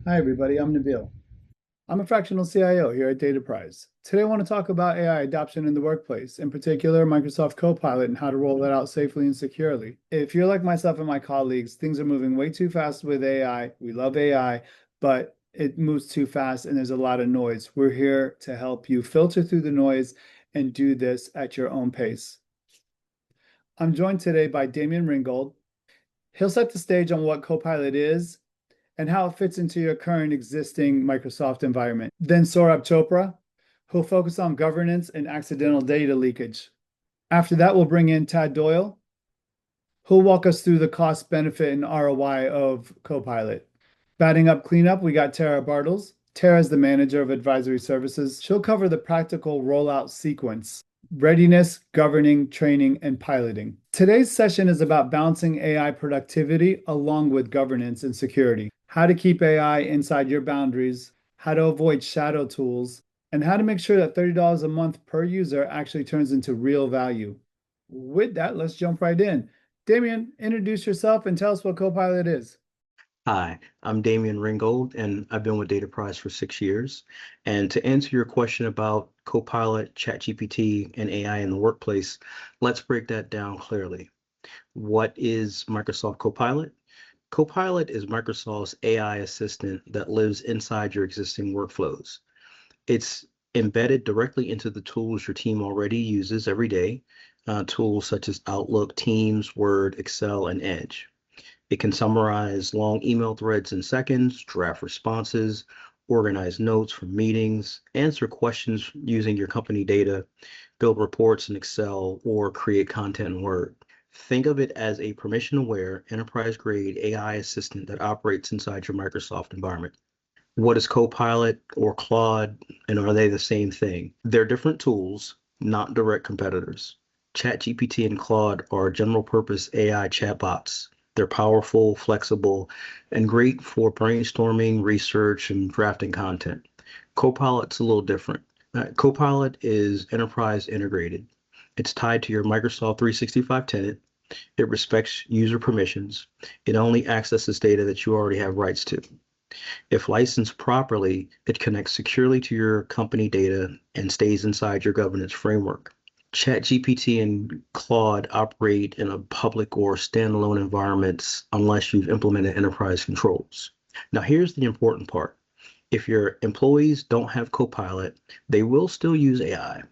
Hi, everybody. I'm Nabil. I'm a fractional CIO here at Dataprise. Today, I want to talk about AI adoption in the workplace, in particular, Microsoft Copilot and how to roll it out safely and securely. If you're like myself and my colleagues, things are moving way too fast with AI. We love AI, but it moves too fast and there's a lot of noise. We're here to help you filter through the noise and do this at your own pace. I'm joined today by Damian Ringgold. He'll set the stage on what Copilot is and how it fits into your current existing Microsoft environment. Then Saurabh Chopra, who'll focus on governance and accidental data leakage. After that, we'll bring in Tad Doyle, who'll walk us through the cost, benefit, and ROI of Copilot. Batting up cleanup, we got Tara Bartles. Tara's the manager of advisory services. She'll cover the practical rollout sequence: readiness, governing, training, and piloting. Today's session is about balancing AI productivity along with governance and security, how to keep AI inside your boundaries, how to avoid shadow tools, and how to make sure that $30 a month per user actually turns into real value. With that, let's jump right in. Damian, introduce yourself and tell us what Copilot is. Hi, I'm Damian Ringgold, and I've been with Dataprise for 6 years. And to answer your question about Copilot, ChatGPT, and AI in the workplace, let's break that down clearly. What is Microsoft Copilot? Copilot is Microsoft's AI assistant that lives inside your existing workflows. It's embedded directly into the tools your team already uses every day, tools such as Outlook, Teams, Word, Excel, and Edge. It can summarize long email threads in seconds, draft responses, organize notes from meetings, answer questions using your company data, build reports in Excel, or create content in Word. Think of it as a permission-aware, enterprise-grade AI assistant that operates inside your Microsoft environment. What is Copilot or Claude, and are they the same thing? They're different tools, not direct competitors. ChatGPT and Claude are general-purpose AI chatbots. They're powerful, flexible, and great for brainstorming, research, and drafting content. Copilot's a little different. Copilot is enterprise integrated. It's tied to your Microsoft 365 tenant. It respects user permissions. It only accesses data that you already have rights to. If licensed properly, it connects securely to your company data and stays inside your governance framework. ChatGPT and Claude operate in a public or standalone environments unless you've implemented enterprise controls. Now, here's the important part. If your employees don't have Copilot, they will still use AI.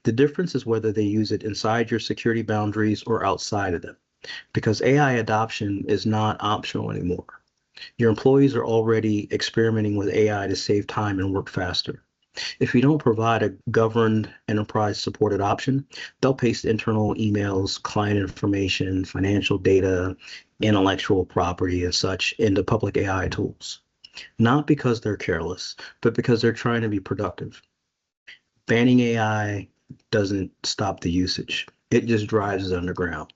The difference is whether they use it inside your security boundaries or outside of them, because AI adoption is not optional anymore. Your employees are already experimenting with AI to save time and work faster. If you don't provide a governed enterprise supported option, they'll paste internal emails, client information, financial data, intellectual property, and such into public AI tools. Not because they're careless, but because they're trying to be productive. Banning AI doesn't stop the usage, it just drives it underground.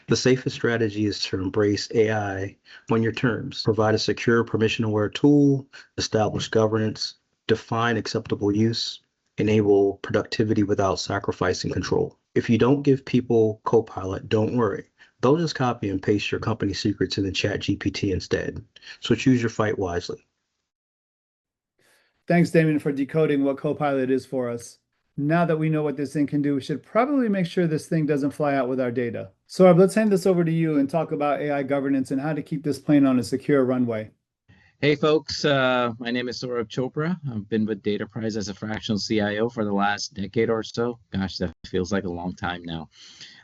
The safest strategy is to embrace AI on your terms. Provide a secure, permission-aware tool, establish governance, define acceptable use, enable productivity without sacrificing control. If you don't give people Copilot, don't worry. They'll just copy and paste your company secrets in the ChatGPT instead. So choose your fight wisely. Thanks, Damien, for decoding what Copilot is for us. Now that we know what this thing can do, we should probably make sure this thing doesn't fly out with our data. Saurabh, let's hand this over to you and talk about AI governance and how to keep this plane on a secure runway. Hey folks, my name is Saurabh Chopra. I've been with Dataprise as a fractional CIO for the last decade or so. Gosh, that feels like a long time now.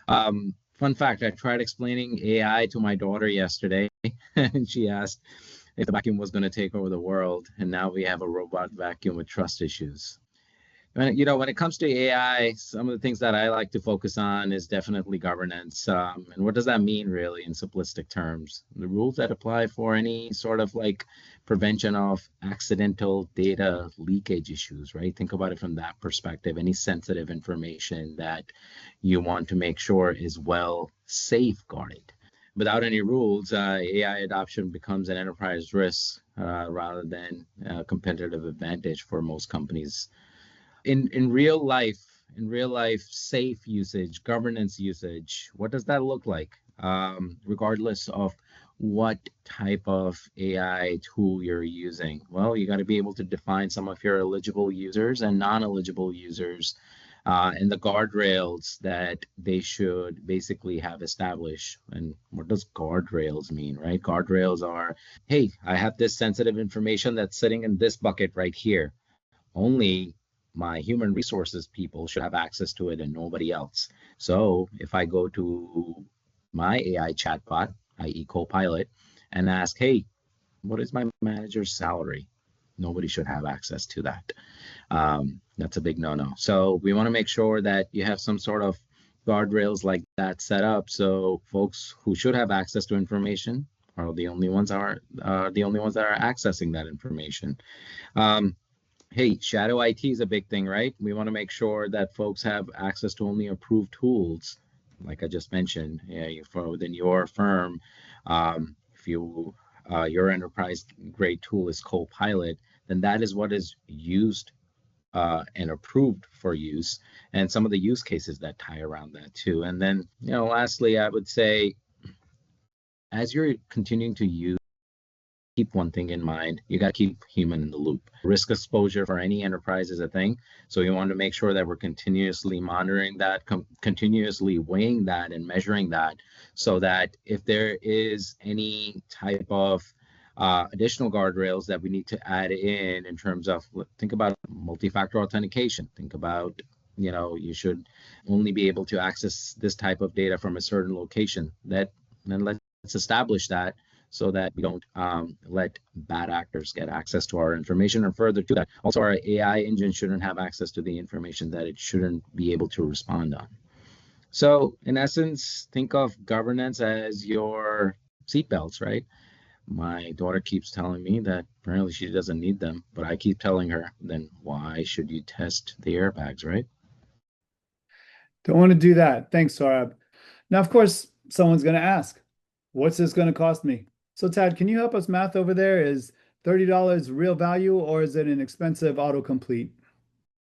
Fun fact, I tried explaining AI to my daughter yesterday, and she asked if the vacuum was going to take over the world, and now we have a robot vacuum with trust issues. When it comes to AI, some of the things that I like to focus on is definitely governance. And what does that mean really in simplistic terms? The rules that apply for any sort of like prevention of accidental data leakage issues, right? Think about it from that perspective. Any sensitive information that you want to make sure is well safeguarded. Without any rules, AI adoption becomes an enterprise risk rather than a competitive advantage for most companies. In real life, safe usage, governance usage, what does that look like? Regardless of what type of AI tool you're using. Well, you got to be able to define some of your eligible users and non-eligible users, and the guardrails that they should basically have established. And what does guardrails mean, right? Guardrails are, hey, I have this sensitive information that's sitting in this bucket right here. Only my human resources people should have access to it and nobody else. So if I go to my AI chatbot, i.e. Copilot, and ask, hey, what is my manager's salary? Nobody should have access to that. That's a big no-no. So we want to make sure that you have some sort of guardrails like that set up, so folks who should have access to information are the only ones that are accessing that information. Hey, shadow IT is a big thing, right? We want to make sure that folks have access to only approved tools, like I just mentioned. Yeah, within your firm, if your enterprise grade tool is Copilot, then that is what is used and approved for use, and some of the use cases that tie around that too. And then, lastly, I would say, as you're continuing to use, keep one thing in mind: you got to keep human in the loop. Risk exposure for any enterprise is a thing, so you want to make sure that we're continuously monitoring that, continuously weighing that and measuring that, so that if there is any type of additional guardrails that we need to add in terms of, think about multi-factor authentication, think about, you should only be able to access this type of data from a certain location. Then let's establish that, so that we don't let bad actors get access to our information. And further to that, also our AI engine shouldn't have access to the information that it shouldn't be able to respond on. So in essence, think of governance as your seatbelts, right? My daughter keeps telling me that apparently she doesn't need them, but I keep telling her, then why should you test the airbags, right? Don't want to do that. Thanks, Saurabh. Now, of course, someone's going to ask, what's this going to cost me? So Tad, can you help us math over there? Is $30 real value, or is it an expensive autocomplete?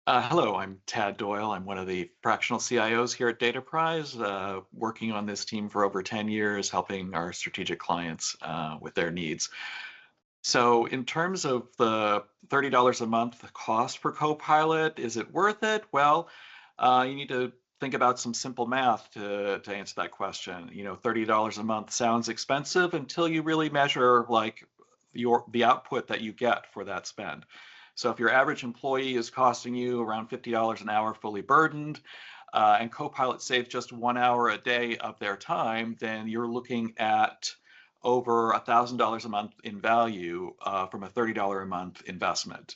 Hello, I'm Tad Doyle. I'm one of the fractional CIOs here at Dataprise, working on this team for over 10 years, helping our strategic clients with their needs. So in terms of the $30 a month cost per Copilot, is it worth it? Well, you need to think about some simple math to answer that question. $30 a month sounds expensive until you really measure like the output that you get for that spend. So if your average employee is costing you around $50 an hour fully burdened, and Copilot saves just 1 hour a day of their time, then you're looking at over $1,000 a month in value from a $30 a month investment.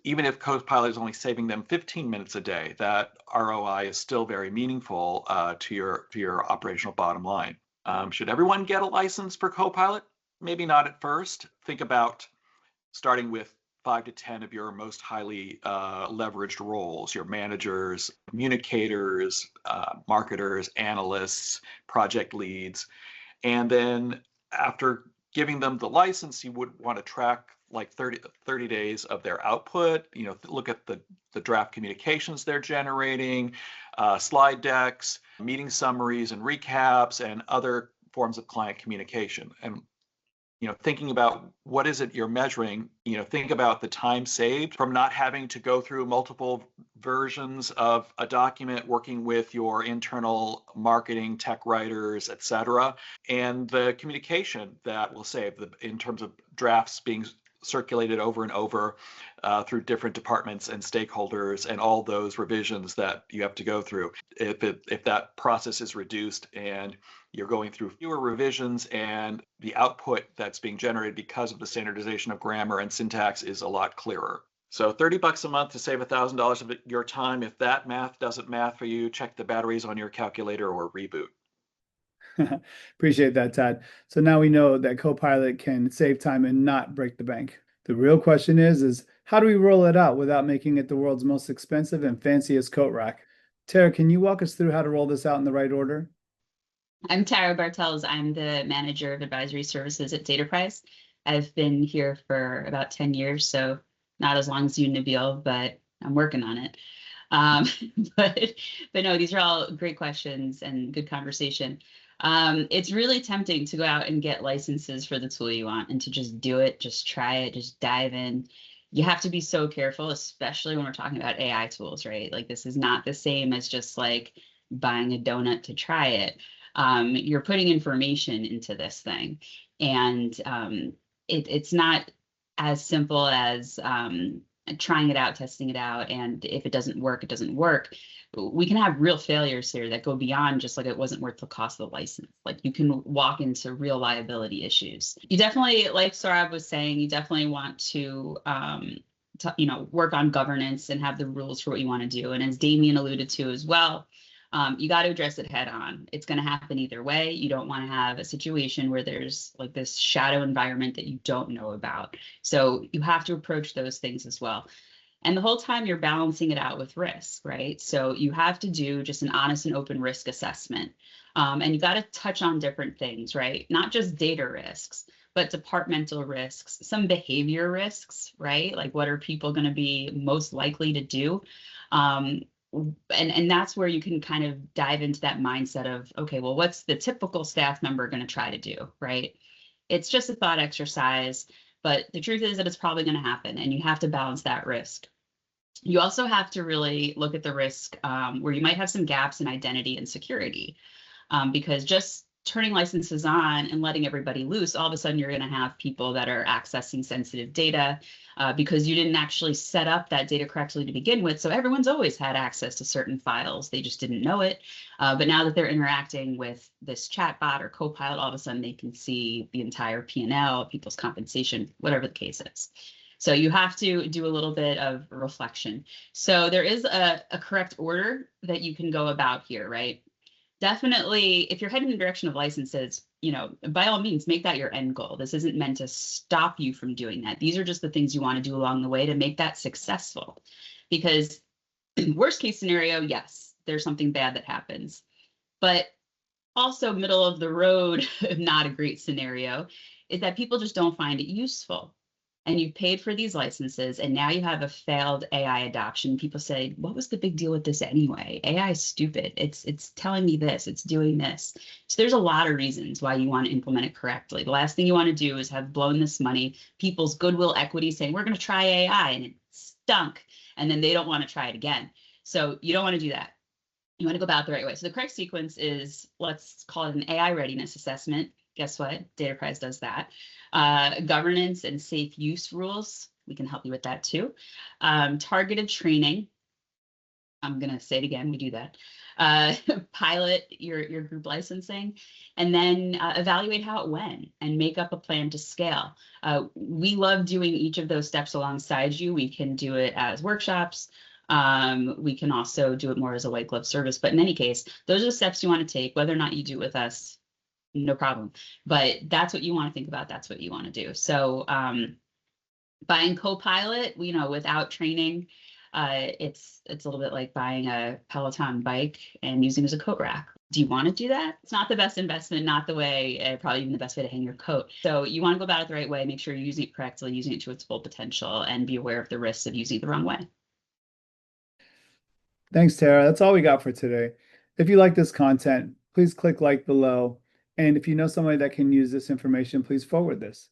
Even if Copilot is only saving them 15 minutes a day, that ROI is still very meaningful to your operational bottom line. Should everyone get a license for Copilot? Maybe not at first. Think about starting with 5 to 10 of your most highly leveraged roles: your managers, communicators, marketers, analysts, project leads. And then after giving them the license, you would want to track like 30 days of their output. Look at the draft communications they're generating, slide decks, meeting summaries and recaps, and other forms of client communication. And thinking about what is it you're measuring, think about the time saved from not having to go through multiple versions of a document, working with your internal marketing, tech writers, etc., and the communication that will save in terms of drafts being circulated over and over through different departments and stakeholders, and all those revisions that you have to go through. If that process is reduced and you're going through fewer revisions, and the output that's being generated because of the standardization of grammar and syntax is a lot clearer. So $30 a month to save $1,000 of your time. If that math doesn't math for you, check the batteries on your calculator or reboot. Appreciate that, Tad. So now we know that Copilot can save time and not break the bank. The real question is how do we roll it out without making it the world's most expensive and fanciest coat rack? Tara, can you walk us through how to roll this out in the right order? I'm Tara Bartels. I'm the manager of advisory services at Dataprise. I've been here for about 10 years, so not as long as you, Nabil, but I'm working on it. But no, these are all great questions and good conversation. It's really tempting to go out and get licenses for the tool you want and to just do it, just try it, just dive in. You have to be so careful, especially when we're talking about AI tools, right? Like this is not the same as just like buying a donut to try it. You're putting information into this thing, and it's not as simple as trying it out, testing it out, and if it doesn't work, it doesn't work. We can have real failures here that go beyond just like it wasn't worth the cost of the license. Like you can walk into real liability issues. You definitely, like Saurabh was saying, you definitely want to work on governance and have the rules for what you want to do. And as Damien alluded to as well, you got to address it head on. It's going to happen either way. You don't want to have a situation where there's like this shadow environment that you don't know about. So you have to approach those things as well. And the whole time you're balancing it out with risk, right? So you have to do just an honest and open risk assessment. And you got to touch on different things, right? Not just data risks, but departmental risks, some behavior risks, right? Like what are people going to be most likely to do? And that's where you can kind of dive into that mindset of, okay, well, what's the typical staff member going to try to do, right? It's just a thought exercise, but the truth is that it's probably going to happen, and you have to balance that risk. You also have to really look at the risk where you might have some gaps in identity and security, because just turning licenses on and letting everybody loose, all of a sudden you're going to have people that are accessing sensitive data because you didn't actually set up that data correctly to begin with. So everyone's always had access to certain files. They just didn't know it. But now that they're interacting with this chatbot or Copilot, all of a sudden they can see the entire P&L, people's compensation, whatever the case is. So you have to do a little bit of reflection. So there is a correct order that you can go about here, right? Definitely, if you're heading in the direction of licenses, by all means, make that your end goal. This isn't meant to stop you from doing that. These are just the things you want to do along the way to make that successful. Because worst case scenario, yes, there's something bad that happens. But also middle of the road, not a great scenario, is that people just don't find it useful. And you've paid for these licenses, and now you have a failed AI adoption. People say, what was the big deal with this anyway? AI is stupid. It's telling me this, it's doing this. So there's a lot of reasons why you want to implement it correctly. The last thing you want to do is have blown this money, people's goodwill equity saying, we're going to try AI, and it stunk. And then they don't want to try it again. So you don't want to do that. You want to go about the right way. So the correct sequence is, let's call it an AI readiness assessment. Guess what? Dataprise does that. Governance and safe use rules. We can help you with that too. Targeted training. I'm going to say it again. We do that. Pilot your group licensing, and then evaluate how it went and make up a plan to scale. We love doing each of those steps alongside you. We can do it as workshops. We can also do it more as a white glove service. But in any case, those are the steps you want to take, whether or not you do it with us. No problem. But that's what you want to think about. That's what you want to do. So buying Copilot, without training, it's a little bit like buying a Peloton bike and using it as a coat rack. Do you want to do that? It's not the best investment, not the way, probably even the best way to hang your coat. So you want to go about it the right way, make sure you're using it correctly, using it to its full potential, and be aware of the risks of using it the wrong way. Thanks, Tara. That's all we got for today. If you like this content, please click like below. And if you know somebody that can use this information, please forward this.